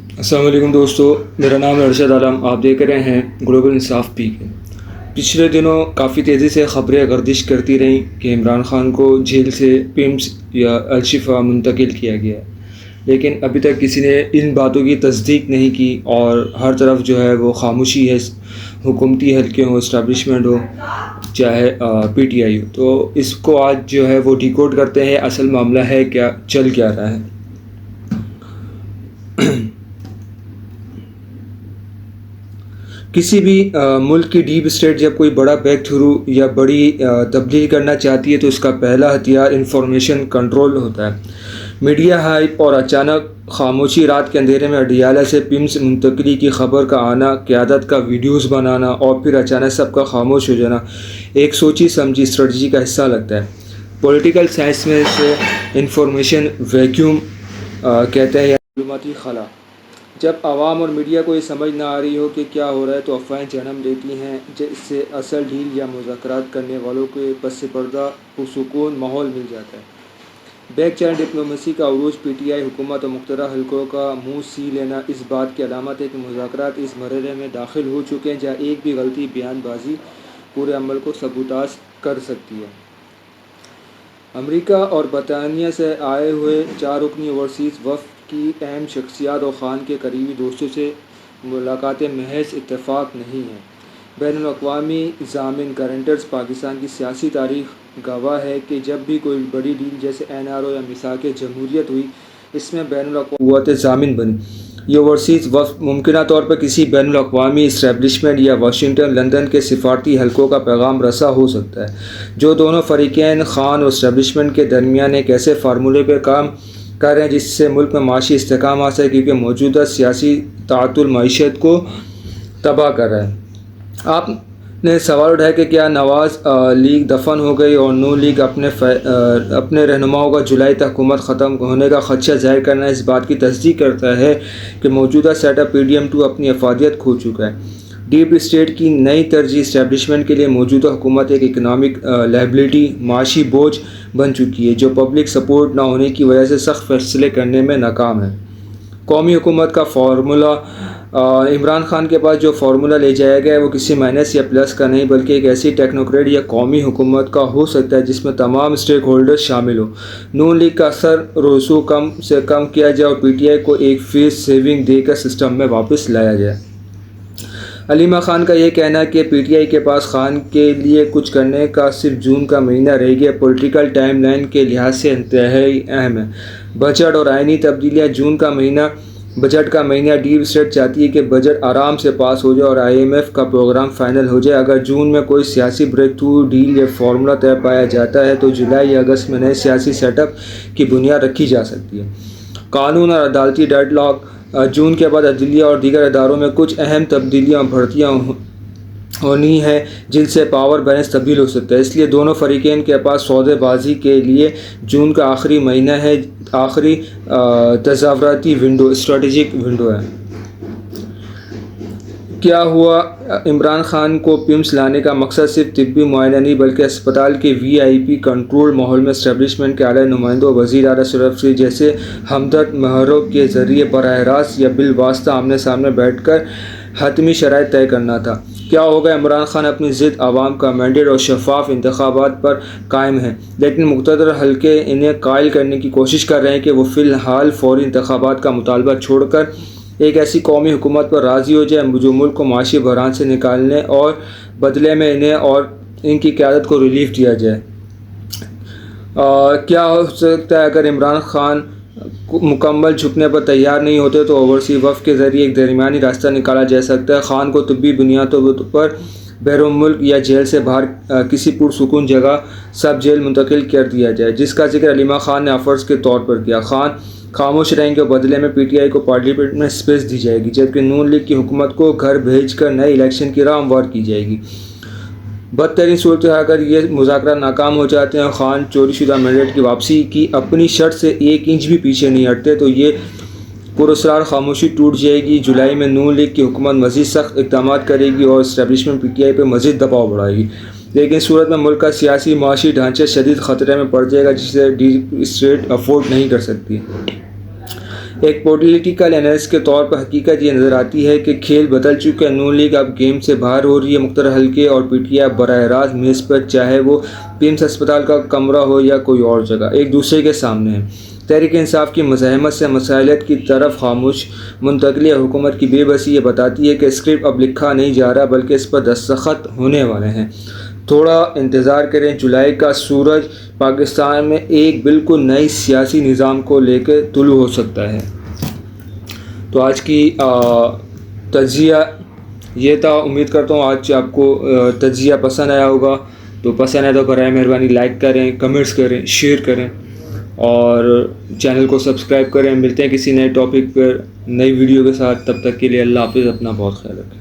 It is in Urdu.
السلام علیکم دوستو، میرا نام ہے ارشد عالم. آپ دیکھ رہے ہیں گلوبل انصاف پی کے. پچھلے دنوں کافی تیزی سے خبریں گردش کرتی رہیں کہ عمران خان کو جیل سے پیمز یا الشفا منتقل کیا گیا ہے، لیکن ابھی تک کسی نے ان باتوں کی تصدیق نہیں کی اور ہر طرف جو ہے وہ خاموشی ہے. حکومتی حلقے ہوں، اسٹیبلشمنٹ ہو، چاہے پی ٹی آئی ہو. تو اس کو آج جو ہے وہ ڈیکوڈ کرتے ہیں اصل معاملہ ہے کیا، چل کیا رہا ہے. کسی بھی ملک کی ڈیپ اسٹیٹ جب کوئی بڑا بیک تھرو یا بڑی تبدیلی کرنا چاہتی ہے تو اس کا پہلا ہتھیار انفارمیشن کنٹرول ہوتا ہے. میڈیا ہائپ اور اچانک خاموشی، رات کے اندھیرے میں اڈیالہ سے پیمز منتقلی کی خبر کا آنا، قیادت کا ویڈیوز بنانا اور پھر اچانک سب کا خاموش ہو جانا ایک سوچی سمجھی اسٹریٹجی کا حصہ لگتا ہے. پولیٹیکل سائنس میں سے انفارمیشن ویکیوم کہتے ہیں یا معلوماتی خلا. جب عوام اور میڈیا کو یہ سمجھ نہ آ رہی ہو کہ کیا ہو رہا ہے تو افواہیں جنم لیتی ہیں، جس سے اصل ڈیل یا مذاکرات کرنے والوں کے پس پردہ پرسکون ماحول مل جاتا ہے. بیک چینل ڈپلومیسی کا عروج. پی ٹی آئی حکومت اور مقتدر حلقوں کا منہ سی لینا اس بات کی علامت ہے کہ مذاکرات اس مرحلے میں داخل ہو چکے ہیں جہاں ایک بھی غلطی بیان بازی پورے عمل کو سبوتاژ کر سکتی ہے. امریکہ اور برطانیہ سے آئے ہوئے 4 رکنی اوورسیز وفد کی اہم شخصیات اور خان کے قریبی دوستوں سے ملاقاتیں محض اتفاق نہیں ہیں. بین الاقوامی ضامن گارنٹرز. پاکستان کی سیاسی تاریخ گواہ ہے کہ جب بھی کوئی بڑی ڈیل جیسے NRO یا میثاق جمہوریت ہوئی، اس میں بین الاقوامی قوتیں ضامن بنیں. یہ اوورسیز وفد ممکنہ طور پر کسی بین الاقوامی اسٹیبلشمنٹ یا واشنگٹن، لندن کے سفارتی حلقوں کا پیغام رساں ہو سکتا ہے جو دونوں فریقین، خان اور اسٹیبلشمنٹ کے درمیان ایک ایسے فارمولے پر کام کر رہے ہیں جس سے ملک میں معاشی استحکام حاصل ہے، کیونکہ موجودہ سیاسی تعطل معیشت کو تباہ کر رہا ہے. آپ نے سوال اٹھایا کہ کیا نواز لیگ دفن ہو گئی اور نون لیگ اپنے رہنماؤں کا جولائی تک حکومت ختم ہونے کا خدشہ ظاہر کرنا اس بات کی تصدیق کرتا ہے کہ موجودہ سیٹ اپ PDM-2 اپنی افادیت کھو چکا ہے. ڈیپ اسٹیٹ کی نئی ترجیح اسٹیبلشمنٹ کے لیے موجودہ حکومت ایک اکنامک لائبلٹی، معاشی بوجھ بن چکی ہے جو پبلک سپورٹ نہ ہونے کی وجہ سے سخت فیصلے کرنے میں ناکام ہے. قومی حکومت کا فارمولہ. عمران خان کے پاس جو فارمولہ لے جایا گیا ہے وہ کسی مائنس یا پلس کا نہیں بلکہ ایک ایسی ٹیکنوکریٹ یا قومی حکومت کا ہو سکتا ہے جس میں تمام اسٹیک ہولڈرز شامل ہوں. نون لیگ کا اثر رسوخ کم سے کم کیا جائے اور PTI کو ایک فیس سیونگ دے کر سسٹم میں واپس لایا جائے. علیمہ خان کا یہ کہنا ہے کہ PTI کے پاس خان کے لیے کچھ کرنے کا صرف جون کا مہینہ رہ گیا پولیٹیکل ٹائم لائن کے لحاظ سے انتہائی اہم ہے. بجٹ اور آئینی تبدیلیاں. جون کا مہینہ بجٹ کا مہینہ. ڈیپ اسٹیٹ چاہتی ہے کہ بجٹ آرام سے پاس ہو جائے اور IMF کا پروگرام فائنل ہو جائے. اگر جون میں کوئی سیاسی بریک تھرو ڈیل یا فارمولہ طے پایا جاتا ہے تو جولائی یا اگست میں نئے سیاسی سیٹ اپ کی بنیاد رکھی جا سکتی ہے. قانون اور عدالتی ڈیڈ لاک. جون کے بعد عدلیہ اور دیگر اداروں میں کچھ اہم تبدیلیاں اور بھرتیاں ہونی ہیں جن سے پاور بیلنس تبدیل ہو سکتا ہے. اس لیے دونوں فریقین کے پاس سودے بازی کے لیے جون کا آخری مہینہ ہے، آخری تظاہراتی ونڈو، اسٹریٹجک ونڈو ہے. کیا ہوا؟ عمران خان کو پیمز لانے کا مقصد صرف طبی معائنہ نہیں بلکہ اسپتال کے VIP کنٹرول ماحول میں اسٹیبلشمنٹ کے اعلیٰ نمائندوں، وزیر اعلیٰ سربراہ جیسے ہمدرد مہروں کے ذریعے براہ راست یا بالواسطہ آمنے سامنے بیٹھ کر حتمی شرائط طے کرنا تھا. کیا ہوگا؟ عمران خان اپنی ضد عوام کا مینڈیٹ اور شفاف انتخابات پر قائم ہیں، لیکن مقتدر حلقے انہیں قائل کرنے کی کوشش کر رہے ہیں کہ وہ فی الحال فوری انتخابات کا مطالبہ چھوڑ کر ایک ایسی قومی حکومت پر راضی ہو جائے جو ملک کو معاشی بحران سے نکالنے اور بدلے میں انہیں اور ان کی قیادت کو ریلیف دیا جائے. کیا ہو سکتا ہے؟ اگر عمران خان مکمل جھکنے پر تیار نہیں ہوتے تو اوورسی وفد کے ذریعے ایک درمیانی راستہ نکالا جا سکتا ہے. خان کو طبی بنیادوں پر بیرون ملک یا جیل سے باہر کسی پرسکون جگہ سب جیل منتقل کر دیا جائے جس کا ذکر علیمہ خان نے آفرز کے طور پر کیا. خان خاموش رہیں گے اور بدلے میں PTI کو پارلیمنٹ میں سپیس دی جائے گی جبکہ نون لیگ کی حکومت کو گھر بھیج کر نئے الیکشن کی راہ ہموار کی جائے گی. بدترین صورتحال اگر یہ مذاکرات ناکام ہو جاتے ہیں اور خان چوری شدہ مینڈیٹ کی واپسی کی اپنی شرط سے 1 انچ بھی پیچھے نہیں ہٹتے تو یہ پراسرار خاموشی ٹوٹ جائے گی. جولائی میں نون لیگ کی حکومت مزید سخت اقدامات کرے گی اور اسٹیبلشمنٹ PTI پہ مزید دباؤ بڑھائے گی، لیکن اس صورت میں ملک کا سیاسی معاشی ڈھانچہ شدید خطرے میں پڑ جائے گا جسے ڈیپ اسٹیٹ افورڈ نہیں کر سکتی. ایک پولیٹیکل انالسٹ کے طور پر حقیقت یہ نظر آتی ہے کہ کھیل بدل چکے ہیں. نون لیگ اب گیم سے باہر ہو رہی ہے. مختلف حلقے اور پی ٹی آئی براہ راست میز پر، چاہے وہ پیمز ہسپتال کا کمرہ ہو یا کوئی اور جگہ، ایک دوسرے کے سامنے ہے. تحریک انصاف کی مزاحمت سے مسائلیت کی طرف خاموش منتقلی اور حکومت کی بے بسی یہ بتاتی ہے کہ اسکرپٹ اب لکھا نہیں جا رہا بلکہ اس پر دستخط ہونے والے ہیں. تھوڑا انتظار کریں، جولائی کا سورج پاکستان میں ایک بالکل نئی سیاسی نظام کو لے کے طلوع ہو سکتا ہے. تو آج کی تجزیہ یہ تھا. امید کرتا ہوں آج آپ کو تجزیہ پسند آیا ہوگا. تو پسند آئے تو برائے مہربانی لائک کریں، کمنٹس کریں، شیئر کریں اور چینل کو سبسکرائب کریں. ملتے ہیں کسی نئے ٹاپک پر نئی ویڈیو کے ساتھ. تب تک کے لیے اللہ حافظ. اپنا بہت خیال رکھیں.